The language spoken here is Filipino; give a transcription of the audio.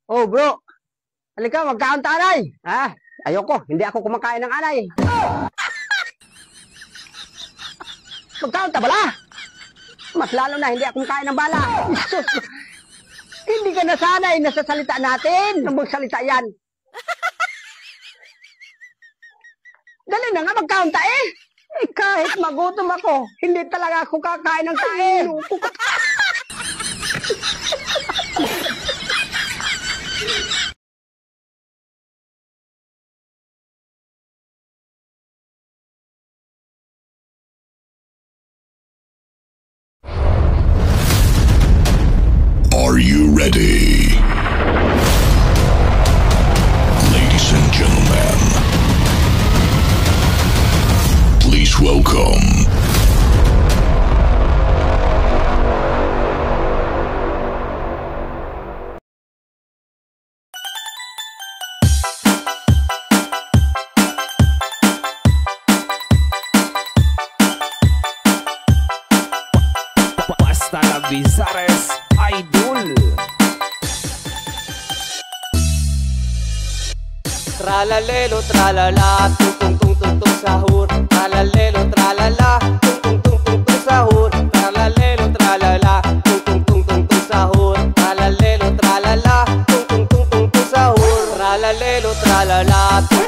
Oh, bro. Halika, magkaon ta, anay. Ah, ayoko. Hindi ako kumakain ng anay. Magkaon ta bala? Mas lalo na, hindi ako kumakain ng bala. Isus. Hindi ka nasanay na sa salita natin. Nang magsalita yan. Dali na nga, magkaon ta eh. Eh, kahit magutom ako, hindi talaga ako kakain ng tae. Are you ready? Ladies and gentlemen, please welcome Basta la Bizares Idol. Tralalelo, tralala, tung tung tung tung tung sahur. Tralalelo, tralala, tung tung tung tung tung sahur. Tralalelo, tralala, tung tung tung tung tung sahur. Tralalelo, tralala, tung tung tung tung tung sahur. Tralalelo, tralala.